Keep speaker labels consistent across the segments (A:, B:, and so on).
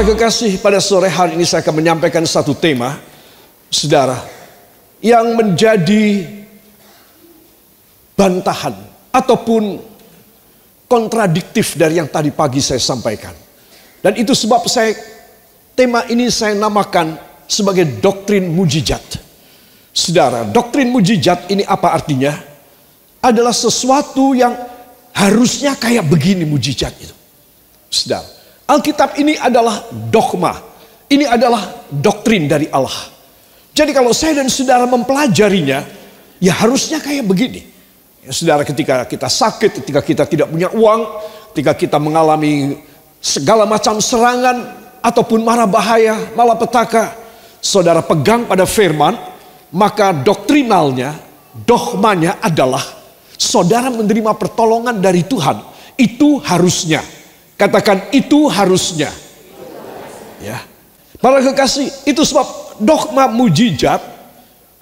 A: Para kekasih, pada sore hari ini saya akan menyampaikan satu tema, saudara, yang menjadi bantahan ataupun kontradiktif dari yang tadi pagi saya sampaikan. Dan itu sebab tema ini saya namakan sebagai doktrin mujizat. Saudara, doktrin mujizat ini apa artinya? Adalah sesuatu yang harusnya kayak begini mujizat itu. Saudara, Alkitab ini adalah dogma. Ini adalah doktrin dari Allah. Jadi kalau saya dan saudara mempelajarinya, ya harusnya kayak begini. Ya, saudara, ketika kita sakit, ketika kita tidak punya uang, ketika kita mengalami segala macam serangan ataupun mara bahaya, malapetaka, saudara pegang pada firman, maka doktrinalnya, dogmanya adalah saudara menerima pertolongan dari Tuhan. Itu harusnya. Katakan itu harusnya. Ya. Para kekasih, itu sebab dogma mujizat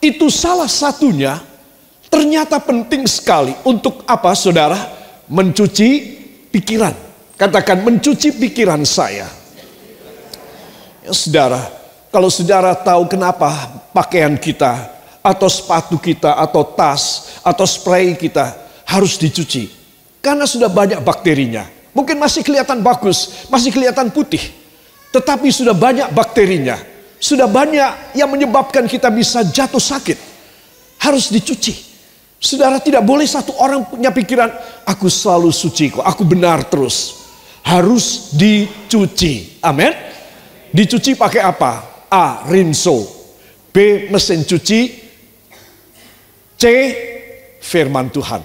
A: itu salah satunya ternyata penting sekali untuk apa, saudara? Mencuci pikiran. Katakan mencuci pikiran saya. Ya, saudara, kalau saudara tahu kenapa pakaian kita atau sepatu kita atau tas atau spray kita harus dicuci, karena sudah banyak bakterinya. Mungkin masih kelihatan bagus, masih kelihatan putih, tetapi sudah banyak bakterinya, sudah banyak yang menyebabkan kita bisa jatuh sakit. Harus dicuci. Saudara, tidak boleh satu orang punya pikiran, aku selalu suci kok, aku benar terus. Harus dicuci. Amin. Dicuci pakai apa? A. Rinso. B. Mesin cuci. C. Firman Tuhan.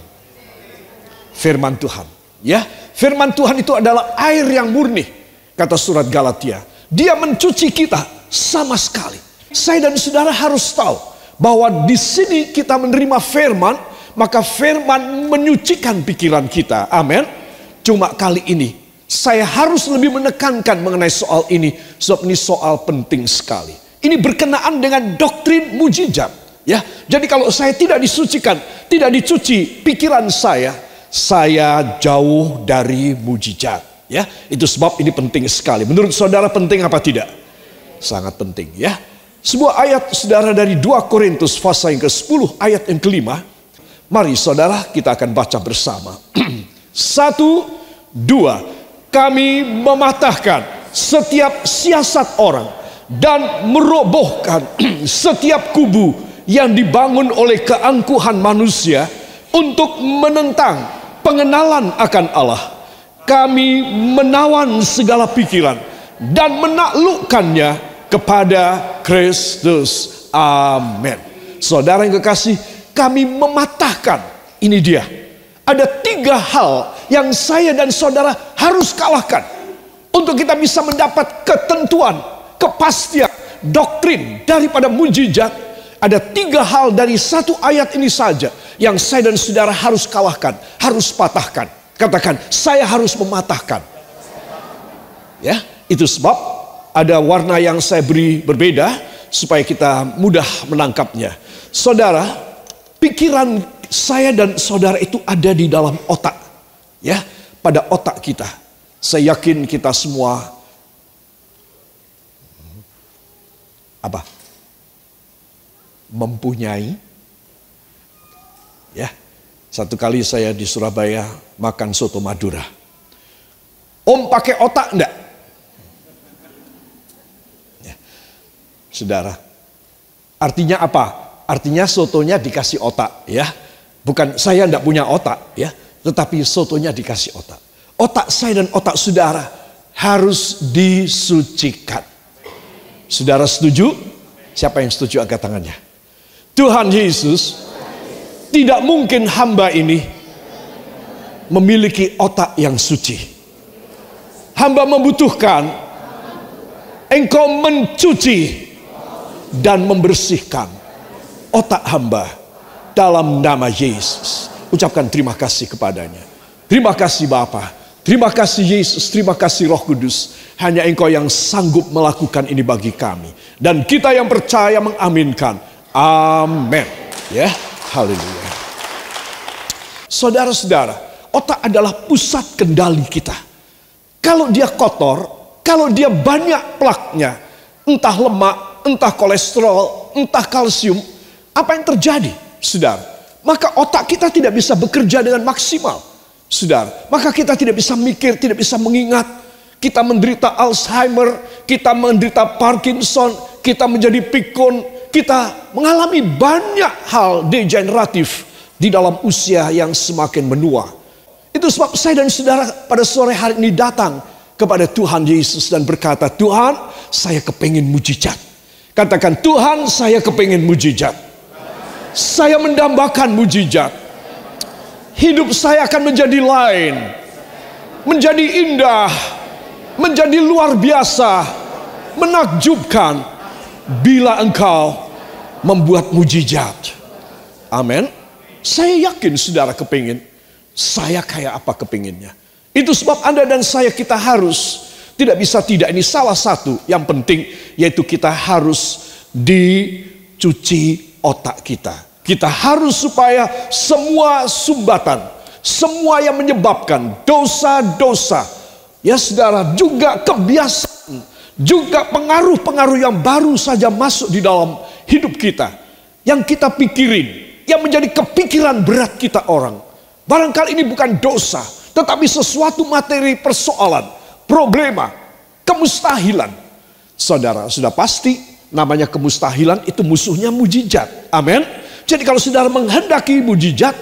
A: Firman Tuhan. Ya, firman Tuhan itu adalah air yang murni, kata surat Galatia. Dia mencuci kita sama sekali. Saya dan saudara harus tahu bahwa di sini kita menerima firman, maka firman menyucikan pikiran kita. Amin. Cuma kali ini saya harus lebih menekankan mengenai soal ini, sebab ini soal penting sekali. Ini berkenaan dengan doktrin mujizat. Ya, jadi kalau saya tidak disucikan, tidak dicuci pikiran saya jauh dari mujizat. Ya, itu sebab ini penting sekali. Menurut saudara penting apa tidak? Sangat penting, ya. Sebuah ayat, saudara, dari 2 Korintus pasal yang ke-10 ayat yang ke-5. Mari saudara, kita akan baca bersama. 1, 2. Kami mematahkan setiap siasat orang dan merobohkan setiap kubu yang dibangun oleh keangkuhan manusia untuk menentang pengenalan akan Allah. Kami menawan segala pikiran dan menaklukkannya kepada Kristus. Amin. Saudara yang kekasih, kami mematahkan. Ini dia. Ada 3 hal yang saya dan saudara harus kalahkan untuk kita bisa mendapat ketentuan, kepastian, doktrin daripada mujizat. Ada 3 hal dari satu ayat ini saja yang saya dan saudara harus kalahkan, harus patahkan. Katakan, saya harus mematahkan. Ya, itu sebab ada warna yang saya beri berbeda supaya kita mudah menangkapnya. Saudara, pikiran saya dan saudara itu ada di dalam otak. Ya, pada otak kita. Saya yakin kita semua mempunyai, ya. Satu kali saya di Surabaya makan soto Madura. Om pakai otak enggak? Ya. Saudara, artinya apa? Artinya sotonya dikasih otak, ya. Bukan saya enggak punya otak, ya. Tetapi sotonya dikasih otak. Otak saya dan otak saudara harus disucikan. Saudara setuju? Siapa yang setuju angkat tangannya? Tuhan Yesus, tidak mungkin hamba ini memiliki otak yang suci. Hamba membutuhkan engkau mencuci dan membersihkan otak hamba dalam nama Yesus. Ucapkan terima kasih kepadanya. Terima kasih Bapa, terima kasih Yesus, terima kasih Roh Kudus. Hanya engkau yang sanggup melakukan ini bagi kami. Dan kita yang percaya mengaminkan. Amin. Ya. Haleluya. Saudara-saudara, otak adalah pusat kendali kita. Kalau dia kotor, Kalau dia banyak plaknya, entah lemak, entah kolesterol, entah kalsium, apa yang terjadi, saudara? Maka otak kita tidak bisa bekerja dengan maksimal, saudara. Maka kita tidak bisa mikir, tidak bisa mengingat. Kita menderita Alzheimer, kita menderita Parkinson, kita menjadi pikun, kita mengalami banyak hal degeneratif di dalam usia yang semakin menua. Itu sebab saya dan saudara pada sore hari ini datang kepada Tuhan Yesus dan berkata, Tuhan, saya kepingin mujizat. Katakan, Tuhan, saya kepingin mujizat. Saya mendambakan mujizat. Hidup saya akan menjadi lain, menjadi indah, menjadi luar biasa, menakjubkan bila engkau membuat mujizat. Amin. Saya yakin saudara kepingin. Saya kayak apa kepinginnya. Itu sebab Anda dan saya kita harus, tidak bisa tidak, ini salah satu yang penting, yaitu kita harus dicuci otak kita. Kita harus supaya semua sumbatan, semua yang menyebabkan dosa-dosa, ya saudara, juga kebiasaan, juga pengaruh-pengaruh yang baru saja masuk di dalam hidup kita, yang kita pikirin, yang menjadi kepikiran berat kita orang. Barangkali ini bukan dosa, tetapi sesuatu materi persoalan, problema, kemustahilan. Saudara, sudah pasti namanya kemustahilan itu musuhnya mujizat. Amin. Jadi kalau saudara menghendaki mujizat,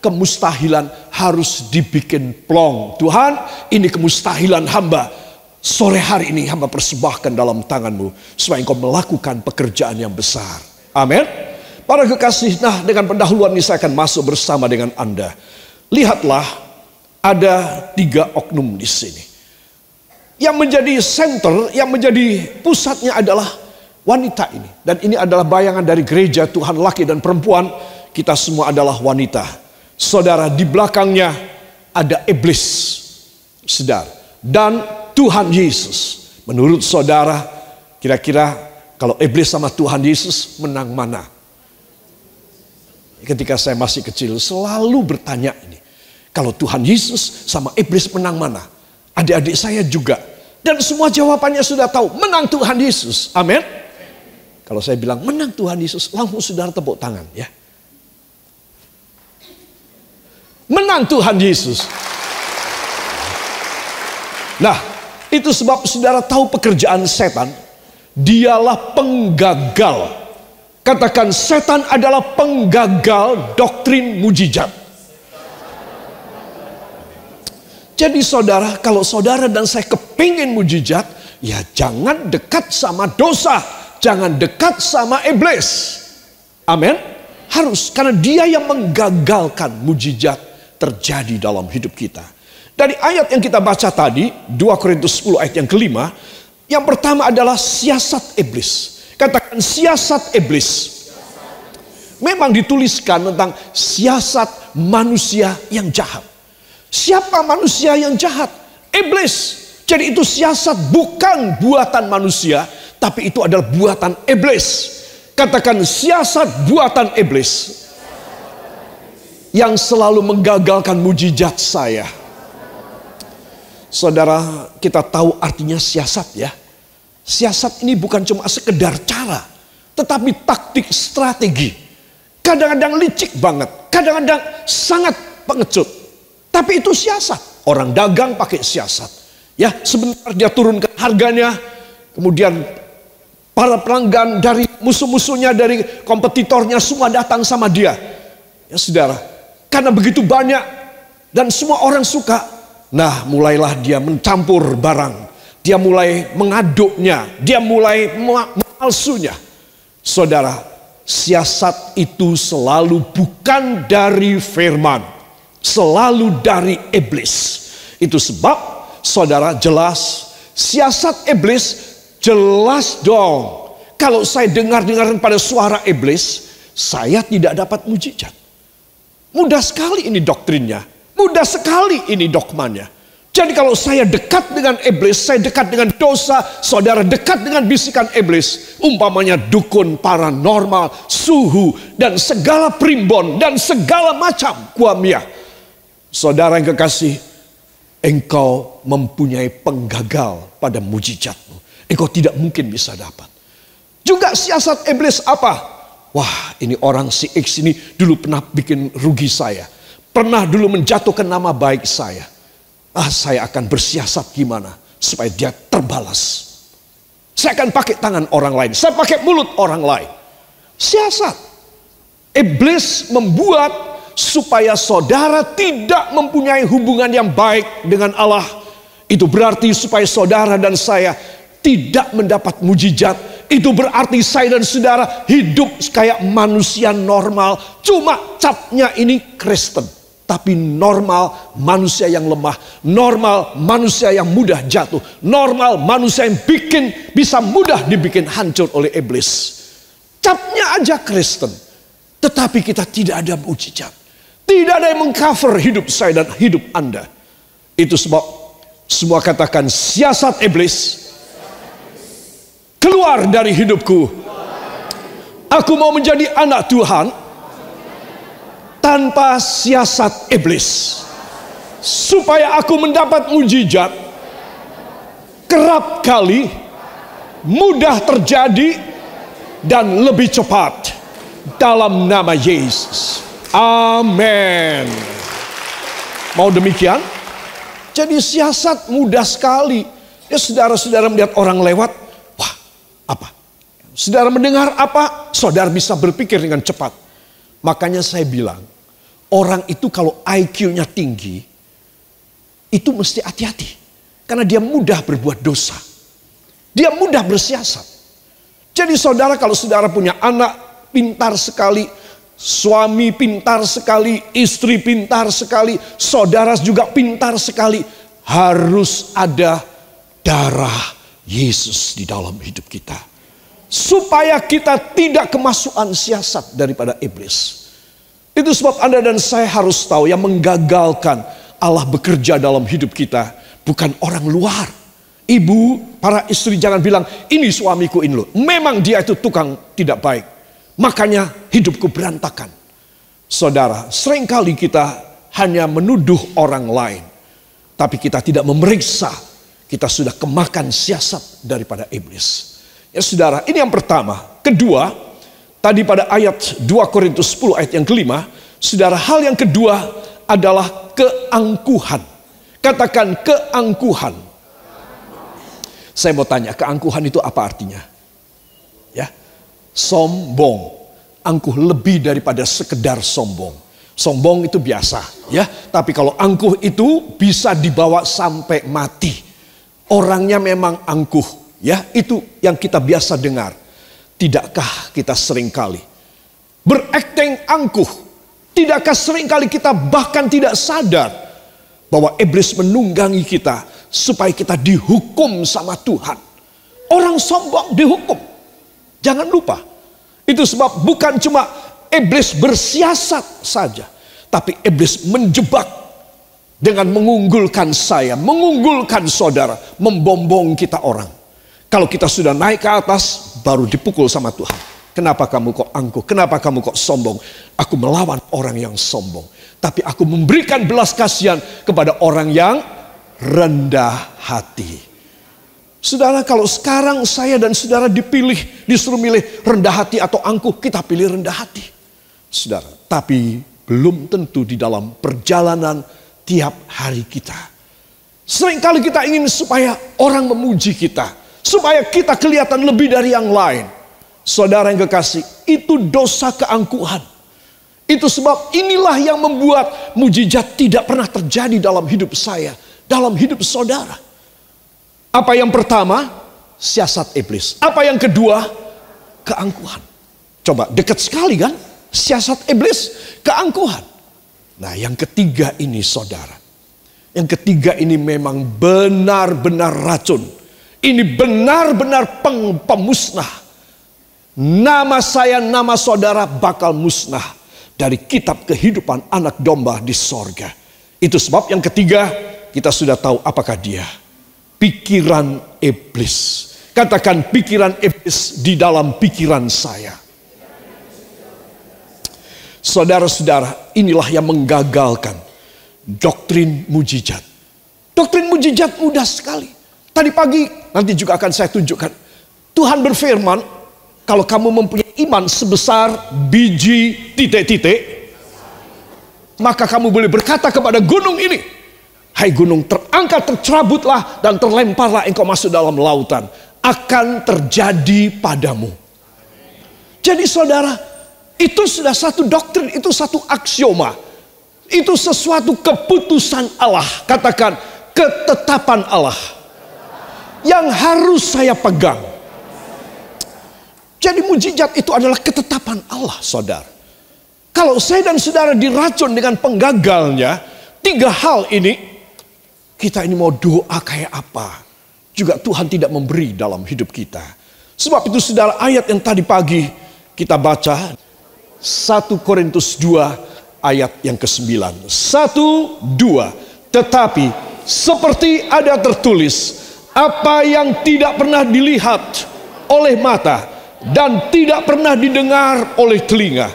A: kemustahilan harus dibikin plong. Tuhan, ini kemustahilan hamba. Sore hari ini hamba persembahkan dalam tanganmu, supaya engkau melakukan pekerjaan yang besar. Amin. Para kekasih, nah dengan pendahuluan ini saya akan masuk bersama dengan Anda. Lihatlah, ada 3 oknum di sini. Yang menjadi center, yang menjadi pusatnya adalah wanita ini. Dan ini adalah bayangan dari gereja Tuhan laki dan perempuan. Kita semua adalah wanita. Saudara, di belakangnya ada iblis, saudara, dan Tuhan Yesus. Menurut saudara, kira-kira kalau iblis sama Tuhan Yesus menang mana? Ketika saya masih kecil selalu bertanya ini. Kalau Tuhan Yesus sama iblis menang mana? Adik-adik saya juga. Dan semua jawabannya sudah tahu. Menang Tuhan Yesus. Amin. Kalau saya bilang menang Tuhan Yesus, langsung saudara tepuk tangan ya. Menang Tuhan Yesus. Nah, itu sebab saudara tahu pekerjaan setan. Dialah penggagal. Katakan, setan adalah penggagal doktrin mujizat. Jadi saudara, kalau saudara dan saya kepingin mujizat, ya jangan dekat sama dosa, jangan dekat sama iblis. Amin. Harus, karena dia yang menggagalkan mujizat terjadi dalam hidup kita. Dari ayat yang kita baca tadi, 2 Korintus 10 ayat yang kelima, yang pertama adalah siasat iblis. Katakan, siasat iblis. Memang dituliskan tentang siasat manusia yang jahat. Siapa manusia yang jahat? Iblis. Jadi itu siasat bukan buatan manusia, tapi itu adalah buatan iblis. Katakan, siasat buatan iblis yang selalu menggagalkan mujizat saya. Saudara, kita tahu artinya siasat ya. Siasat ini bukan cuma sekedar cara, tetapi taktik, strategi. Kadang-kadang licik banget, kadang-kadang sangat pengecut. Tapi itu siasat. Orang dagang pakai siasat. Ya, sebentar dia turunkan harganya, kemudian para pelanggan dari musuh-musuhnya, dari kompetitornya semua datang sama dia. Ya saudara, karena begitu banyak dan semua orang suka, nah mulailah dia mencampur barang. Dia mulai mengaduknya, dia mulai memalsunya. Saudara, siasat itu selalu bukan dari firman, selalu dari iblis. Itu sebab saudara jelas, siasat iblis jelas dong. Kalau saya dengar-dengaran pada suara iblis, saya tidak dapat mujizat. Mudah sekali ini doktrinnya, mudah sekali ini dogmanya. Jadi kalau saya dekat dengan iblis, saya dekat dengan dosa, saudara dekat dengan bisikan iblis, umpamanya dukun, paranormal, suhu, dan segala primbon, dan segala macam kuamia. Saudara yang kekasih, engkau mempunyai penggagal pada mujizatmu. Engkau tidak mungkin bisa dapat. Juga siasat iblis apa? Wah, ini orang si X ini dulu pernah bikin rugi saya. Pernah dulu menjatuhkan nama baik saya. Saya akan bersiasat gimana supaya dia terbalas. Saya akan pakai tangan orang lain. Saya pakai mulut orang lain. Siasat. Iblis membuat supaya saudara tidak mempunyai hubungan yang baik dengan Allah. Itu berarti supaya saudara dan saya tidak mendapat mujizat. Itu berarti saya dan saudara hidup kayak manusia normal. Cuma capnya ini Kristen. Tapi normal manusia yang lemah. Normal manusia yang mudah jatuh. Normal manusia yang bisa mudah dibikin hancur oleh iblis. Capnya aja Kristen. Tetapi kita tidak ada mujizat. Tidak ada yang mengcover hidup saya dan hidup Anda. Itu sebab semua katakan siasat iblis keluar dari hidupku. Aku mau menjadi anak Tuhan tanpa siasat iblis. Supaya aku mendapat mujizat kerap kali mudah terjadi dan lebih cepat dalam nama Yesus. Amin. Mau demikian? Jadi siasat mudah sekali. Ya, saudara-saudara melihat orang lewat, wah, apa? Saudara mendengar apa? Saudara bisa berpikir dengan cepat. Makanya saya bilang, orang itu kalau IQ-nya tinggi, itu mesti hati-hati. Karena dia mudah berbuat dosa. Dia mudah bersiasat. Jadi saudara, kalau saudara punya anak pintar sekali, suami pintar sekali, istri pintar sekali, saudara juga pintar sekali. Harus ada darah Yesus di dalam hidup kita. Supaya kita tidak kemasukan siasat daripada iblis. Itu sebab Anda dan saya harus tahu yang menggagalkan Allah bekerja dalam hidup kita bukan orang luar. Ibu, para istri jangan bilang, ini suamiku ini loh. Memang dia itu tukang tidak baik. Makanya hidupku berantakan. Saudara, seringkali kita hanya menuduh orang lain. Tapi kita tidak memeriksa. Kita sudah kemakan siasat daripada iblis. Ya saudara, ini yang pertama. Kedua, tadi pada ayat 2 Korintus 10 ayat yang kelima. Saudara, hal yang kedua adalah keangkuhan. Katakan keangkuhan. Saya mau tanya, keangkuhan itu apa artinya? Ya, sombong. Angkuh lebih daripada sekedar sombong. Sombong itu biasa, ya. Tapi kalau angkuh itu bisa dibawa sampai mati. Orangnya memang angkuh, ya. Itu yang kita biasa dengar. Tidakkah kita seringkali berakting angkuh? Tidakkah seringkali kita bahkan tidak sadar bahwa iblis menunggangi kita supaya kita dihukum sama Tuhan? Orang sombong dihukum. Jangan lupa. Itu sebab bukan cuma iblis bersiasat saja. Tapi iblis menjebak dengan mengunggulkan saya, mengunggulkan saudara, membombong kita orang. Kalau kita sudah naik ke atas, baru dipukul sama Tuhan. Kenapa kamu kok angkuh? Kenapa kamu kok sombong? Aku melawan orang yang sombong. Tapi aku memberikan belas kasihan kepada orang yang rendah hati. Saudara, kalau sekarang saya dan saudara disuruh milih rendah hati atau angkuh, kita pilih rendah hati. Saudara, tapi belum tentu di dalam perjalanan tiap hari kita. Seringkali kita ingin supaya orang memuji kita, supaya kita kelihatan lebih dari yang lain. Saudara yang kekasih, itu dosa keangkuhan. Itu sebab inilah yang membuat mujizat tidak pernah terjadi dalam hidup saya, dalam hidup saudara. Apa yang pertama? Siasat iblis. Apa yang kedua? Keangkuhan. Coba dekat sekali kan? Siasat iblis, keangkuhan. Nah, yang ketiga ini saudara. Yang ketiga ini memang benar-benar racun. Ini benar-benar pemusnah. Nama saya, nama saudara bakal musnah dari kitab kehidupan anak domba di sorga. Itu sebab yang ketiga kita sudah tahu apakah dia. Pikiran iblis. Katakan pikiran iblis di dalam pikiran saya. Saudara-saudara, inilah yang menggagalkan doktrin mujizat. Doktrin mujizat mudah sekali. Tadi pagi, nanti juga akan saya tunjukkan. Tuhan berfirman, kalau kamu mempunyai iman sebesar biji titik-titik, maka kamu boleh berkata kepada gunung ini, hai gunung, terangkat, tercerabutlah, dan terlemparlah engkau masuk dalam lautan. Akan terjadi padamu. Jadi saudara, itu sudah satu doktrin, itu satu aksioma. Itu sesuatu keputusan Allah. Katakan, ketetapan Allah. Yang harus saya pegang. Jadi mujizat itu adalah ketetapan Allah, saudara. Kalau saya dan saudara diracun dengan penggagalnya, 3 hal ini, kita ini mau doa kayak apa? Juga Tuhan tidak memberi dalam hidup kita. Sebab itu saudara, ayat yang tadi pagi kita baca, 1 Korintus 2 ayat yang ke-9. 1, 2. Tetapi seperti ada tertulis, apa yang tidak pernah dilihat oleh mata dan tidak pernah didengar oleh telinga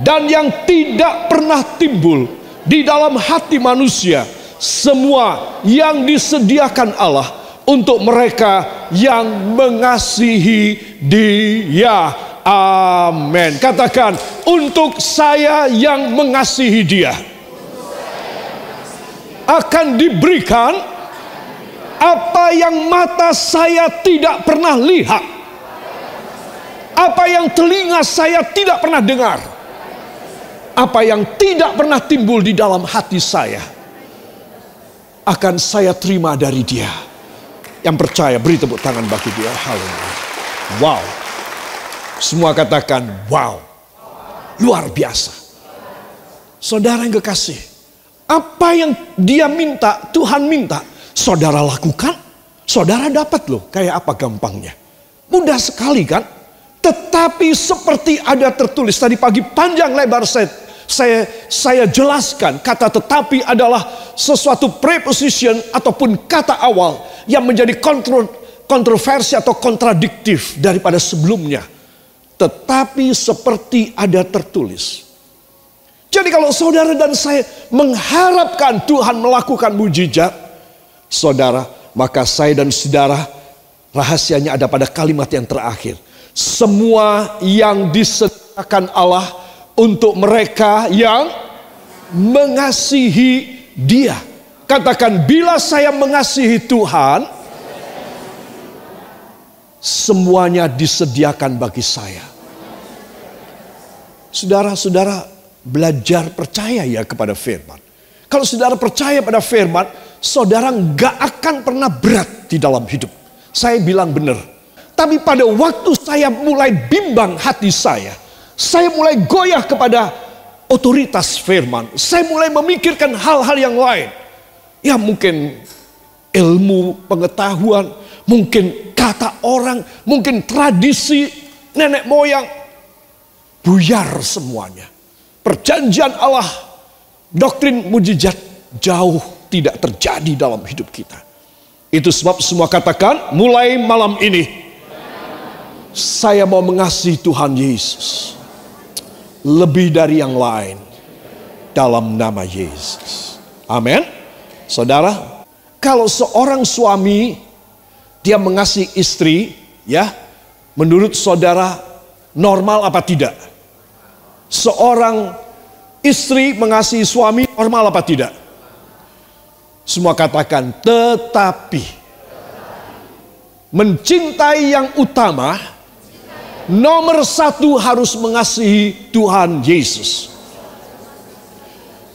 A: dan yang tidak pernah timbul di dalam hati manusia, semua yang disediakan Allah untuk mereka yang mengasihi Dia. Amin. Katakan, untuk saya yang mengasihi Dia akan diberikan apa yang mata saya tidak pernah lihat, apa yang telinga saya tidak pernah dengar, apa yang tidak pernah timbul di dalam hati saya, akan saya terima dari Dia. Yang percaya beri tepuk tangan bagi Dia. Haleluya. Wow. Semua katakan wow. Luar biasa. Saudara yang kekasih, apa yang Dia minta, Tuhan minta, saudara lakukan, saudara dapat loh. Kayak apa gampangnya? Mudah sekali kan? Tetapi seperti ada tertulis, tadi pagi panjang lebar saya jelaskan, kata tetapi adalah sesuatu preposition ataupun kata awal yang menjadi kontroversi atau kontradiktif daripada sebelumnya. Tetapi seperti ada tertulis. Jadi kalau saudara dan saya mengharapkan Tuhan melakukan mujizat, saudara, maka saya dan saudara, rahasianya ada pada kalimat yang terakhir. Semua yang disediakan Allah untuk mereka yang mengasihi Dia. Katakan, bila saya mengasihi Tuhan, semuanya disediakan bagi saya. Saudara-saudara belajar percaya ya kepada firman. Kalau saudara percaya pada firman, saudara gak akan pernah berat di dalam hidup. Saya bilang benar. Tapi pada waktu saya mulai bimbang hati saya mulai goyah kepada otoritas firman. Saya mulai memikirkan hal-hal yang lain. Ya mungkin ilmu, pengetahuan, mungkin kata orang, mungkin tradisi nenek moyang. Buyar semuanya. Perjanjian Allah, doktrin mujizat jauh tidak terjadi dalam hidup kita. Itu sebab semua katakan, mulai malam ini saya mau mengasihi Tuhan Yesus lebih dari yang lain dalam nama Yesus. Amin. Saudara, kalau seorang suami dia mengasihi istri, ya, menurut saudara normal apa tidak? Seorang istri mengasihi suami normal apa tidak? Semua katakan tetapi. Mencintai yang utama, nomor 1 harus mengasihi Tuhan Yesus.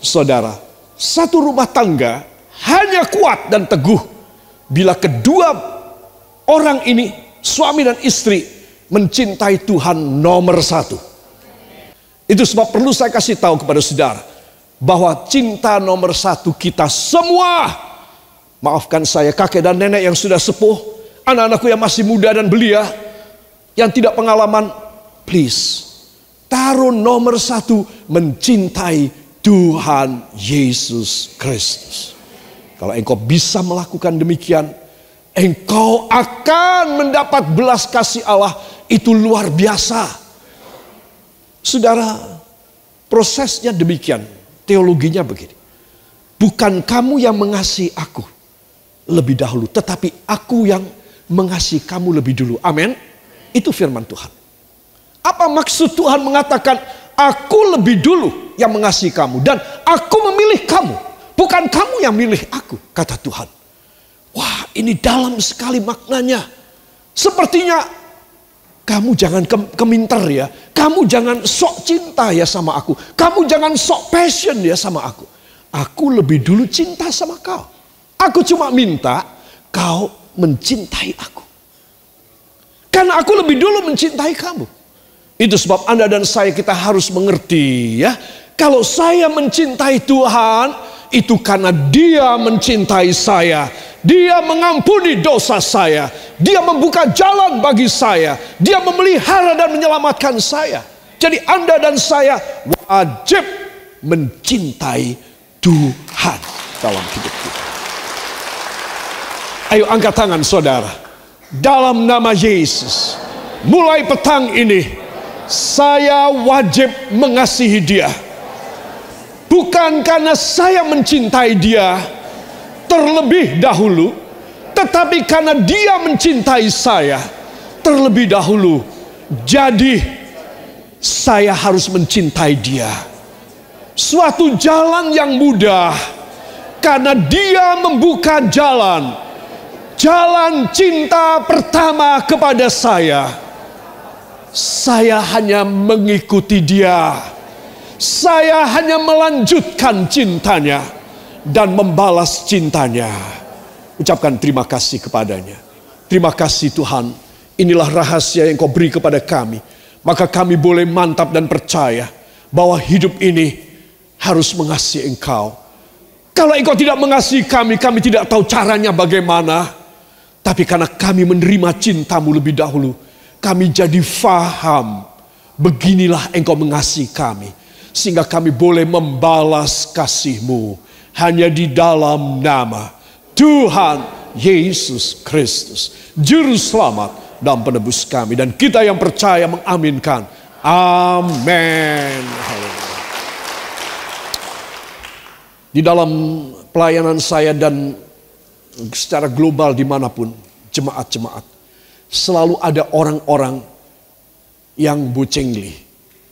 A: Saudara, satu rumah tangga hanya kuat dan teguh bila kedua orang ini, suami dan istri, mencintai Tuhan nomor 1. Itu sebab perlu saya kasih tahu kepada saudara bahwa cinta nomor 1 kita semua, maafkan saya kakek dan nenek yang sudah sepuh, anak-anakku yang masih muda dan belia, yang tidak pengalaman, please taruh nomor 1 mencintai Tuhan Yesus Kristus. Kalau engkau bisa melakukan demikian, engkau akan mendapat belas kasih Allah. Itu luar biasa. Saudara, prosesnya demikian, teologinya begini. Bukan kamu yang mengasihi aku, lebih dahulu, tetapi aku yang mengasihi kamu lebih dulu. Amin. Itu firman Tuhan. Apa maksud Tuhan mengatakan aku lebih dulu yang mengasihi kamu dan aku memilih kamu, bukan kamu yang milih aku, kata Tuhan. Wah, ini dalam sekali maknanya. Sepertinya kamu jangan keminter ya. Kamu jangan sok cinta ya sama aku. Kamu jangan sok passion ya sama aku. Aku lebih dulu cinta sama kau. Aku cuma minta kau mencintai aku. Karena aku lebih dulu mencintai kamu. Itu sebab Anda dan saya kita harus mengerti ya. Kalau saya mencintai Tuhan, itu karena Dia mencintai saya. Dia mengampuni dosa saya. Dia membuka jalan bagi saya. Dia memelihara dan menyelamatkan saya. Jadi Anda dan saya wajib mencintai Tuhan dalam hidup kita. Ayo angkat tangan saudara. Dalam nama Yesus, mulai petang ini saya wajib mengasihi Dia. Bukan karena saya mencintai Dia terlebih dahulu, tetapi karena Dia mencintai saya terlebih dahulu. Jadi saya harus mencintai Dia. Suatu jalan yang mudah karena Dia membuka jalan. Jalan cinta pertama kepada saya. Saya hanya mengikuti Dia. Saya hanya melanjutkan cintanya dan membalas cintanya. Ucapkan terima kasih kepadanya. Terima kasih Tuhan. Inilah rahasia yang Kau beri kepada kami. Maka kami boleh mantap dan percaya bahwa hidup ini harus mengasihi Engkau. Kalau Engkau tidak mengasihi kami, kami tidak tahu caranya bagaimana. Tapi karena kami menerima cinta-Mu lebih dahulu, kami jadi faham. Beginilah Engkau mengasihi kami. Sehingga kami boleh membalas kasih-Mu. Hanya di dalam nama Tuhan Yesus Kristus, Juru Selamat dan Penebus kami. Dan kita yang percaya mengaminkan. Amin. Di dalam pelayanan saya dan secara global dimanapun, jemaat-jemaat, selalu ada orang-orang yang bocengli,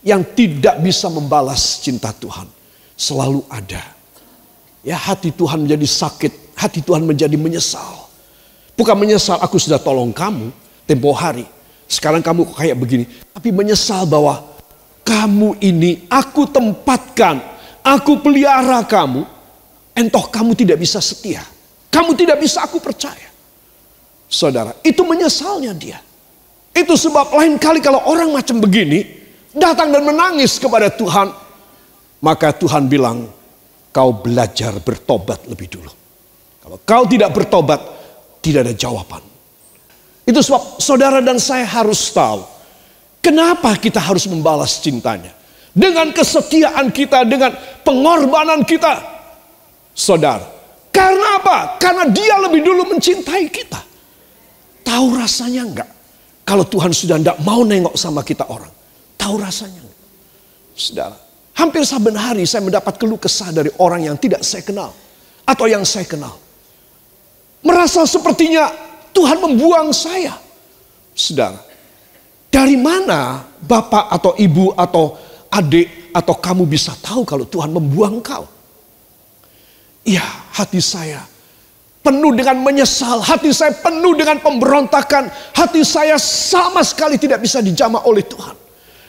A: yang tidak bisa membalas cinta Tuhan. Selalu ada. Ya, hati Tuhan menjadi sakit, hati Tuhan menjadi menyesal. Bukan menyesal aku sudah tolong kamu tempo hari, sekarang kamu kayak begini. Tapi menyesal bahwa kamu ini aku tempatkan, aku pelihara kamu, entoh kamu tidak bisa setia. Kamu tidak bisa aku percaya. Saudara, itu menyesalnya dia. Itu sebab lain kali kalau orang macam begini datang dan menangis kepada Tuhan, maka Tuhan bilang, kau belajar bertobat lebih dulu. Kalau kau tidak bertobat, tidak ada jawaban. Itu sebab saudara dan saya harus tahu, kenapa kita harus membalas cintanya. Dengan kesetiaan kita, dengan pengorbanan kita. Saudara, karena apa? Karena Dia lebih dulu mencintai kita. Tahu rasanya enggak? Kalau Tuhan sudah enggak mau nengok sama kita orang. Tahu rasanya enggak? Saudara, hampir saben hari saya mendapat keluh kesah dari orang yang tidak saya kenal. Atau yang saya kenal. Merasa sepertinya Tuhan membuang saya. Saudara, dari mana bapak atau ibu atau adik atau kamu bisa tahu kalau Tuhan membuang kau? Ya, hati saya penuh dengan menyesal. Hati saya penuh dengan pemberontakan. Hati saya sama sekali tidak bisa dijamah oleh Tuhan.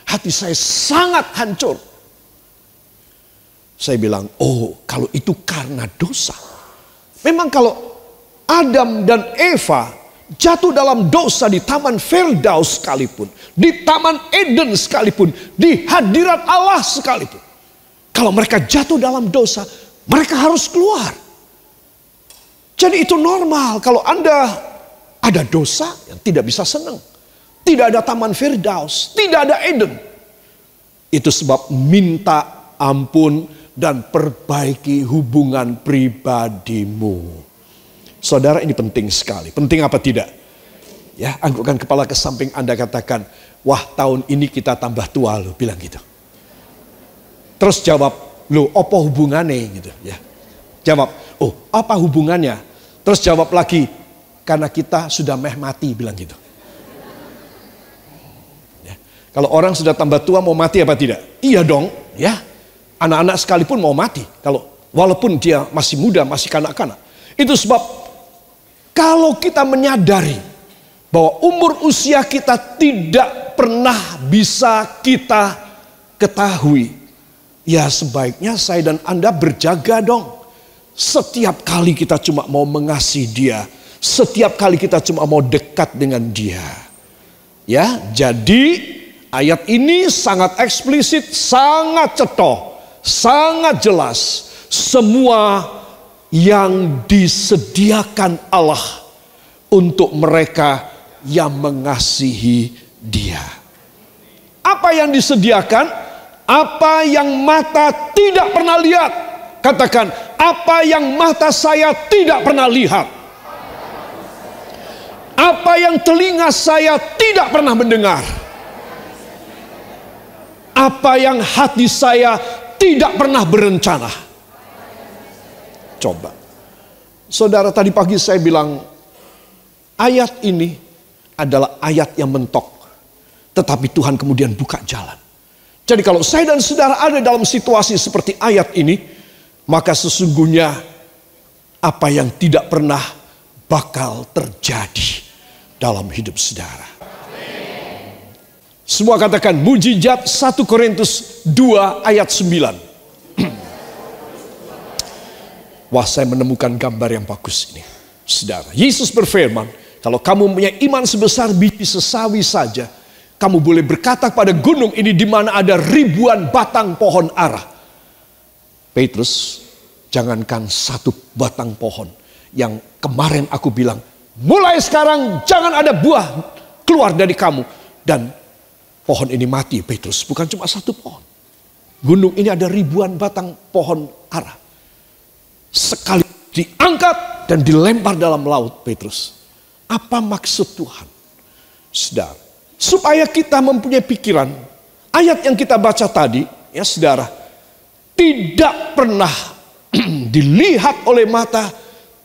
A: Hati saya sangat hancur. Saya bilang, oh kalau itu karena dosa. Memang kalau Adam dan Eva jatuh dalam dosa di Taman Firdaus sekalipun, di Taman Eden sekalipun, di hadirat Allah sekalipun, kalau mereka jatuh dalam dosa, mereka harus keluar. Jadi itu normal kalau Anda ada dosa yang tidak bisa senang. Tidak ada Taman Firdaus, tidak ada Eden. Itu sebab minta ampun dan perbaiki hubungan pribadimu. Saudara, ini penting sekali. Penting apa tidak? Ya, anggukkan kepala ke samping Anda, katakan, wah tahun ini kita tambah tua loh, bilang gitu. Terus jawab, loh apa hubungannya gitu ya. Jawab, oh apa hubungannya? Terus jawab lagi, karena kita sudah mati, bilang gitu. Ya. Kalau orang sudah tambah tua mau mati apa tidak? Iya dong, ya. Anak-anak sekalipun mau mati. Kalau walaupun dia masih muda, masih kanak-kanak. Itu sebab kalau kita menyadari bahwa umur usia kita tidak pernah bisa kita ketahui, ya sebaiknya saya dan Anda berjaga dong. Setiap kali kita cuma mau mengasihi dia, setiap kali kita cuma mau dekat dengan dia. Ya, jadi ayat ini sangat eksplisit, sangat cetoh, sangat jelas. Semua yang disediakan Allah untuk mereka yang mengasihi dia. Apa yang disediakan? Apa yang mata tidak pernah lihat. Katakan, apa yang mata saya tidak pernah lihat. Apa yang telinga saya tidak pernah mendengar. Apa yang hati saya tidak pernah berencana. Coba. Saudara, tadi pagi saya bilang, ayat ini adalah ayat yang mentok. Tetapi Tuhan kemudian buka jalan. Jadi kalau saya dan saudara ada dalam situasi seperti ayat ini, maka sesungguhnya apa yang tidak pernah bakal terjadi dalam hidup saudara. Semua katakan mujizat 1 Korintus 2 ayat 9. Wah, saya menemukan gambar yang bagus ini. Saudara, Yesus berfirman, kalau kamu punya iman sebesar biji sesawi saja, kamu boleh berkata pada gunung ini di mana ada ribuan batang pohon ara. Petrus, jangankan satu batang pohon yang kemarin aku bilang, mulai sekarang jangan ada buah keluar dari kamu. Dan pohon ini mati, Petrus. Bukan cuma satu pohon. Gunung ini ada ribuan batang pohon ara. Sekali diangkat dan dilempar dalam laut, Petrus. Apa maksud Tuhan? Saudara, supaya kita mempunyai pikiran, ayat yang kita baca tadi, ya saudara, tidak pernah dilihat oleh mata,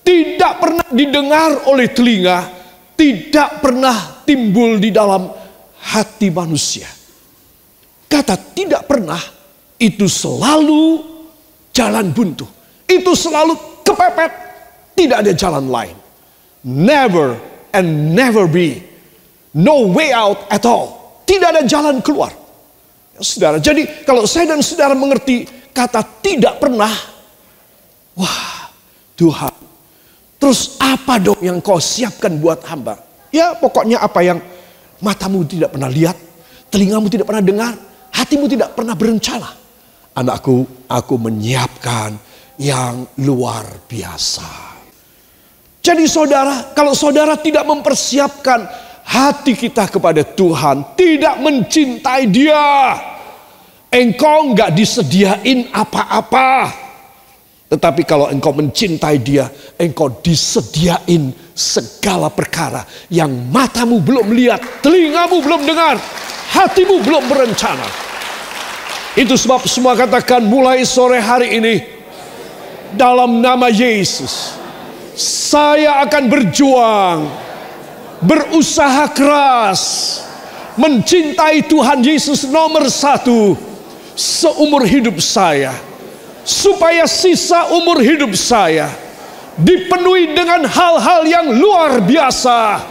A: tidak pernah didengar oleh telinga, tidak pernah timbul di dalam hati manusia. Kata tidak pernah itu selalu jalan buntu. Itu selalu kepepet, tidak ada jalan lain. Never and never be. No way out at all. Tidak ada jalan keluar. Ya, saudara, jadi kalau saya dan saudara mengerti kata tidak pernah, wah Tuhan, terus apa dong yang kau siapkan buat hamba? Ya pokoknya apa yang matamu tidak pernah lihat, telingamu tidak pernah dengar, hatimu tidak pernah berencana. Anakku, aku menyiapkan yang luar biasa. Jadi saudara, kalau saudara tidak mempersiapkan hati kita kepada Tuhan, tidak mencintai Dia, engkau nggak disediain apa-apa. Tetapi kalau engkau mencintai Dia, engkau disediain segala perkara yang matamu belum lihat, telingamu belum dengar, hatimu belum berencana. Itu sebab semua katakan mulai sore hari ini, dalam nama Yesus, saya akan berjuang, berusaha keras, mencintai Tuhan Yesus nomor 1 seumur hidup saya, supaya sisa umur hidup saya dipenuhi dengan hal-hal yang luar biasa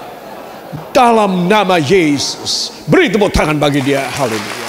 A: dalam nama Yesus. Beri tepuk tangan bagi Dia. Haleluya.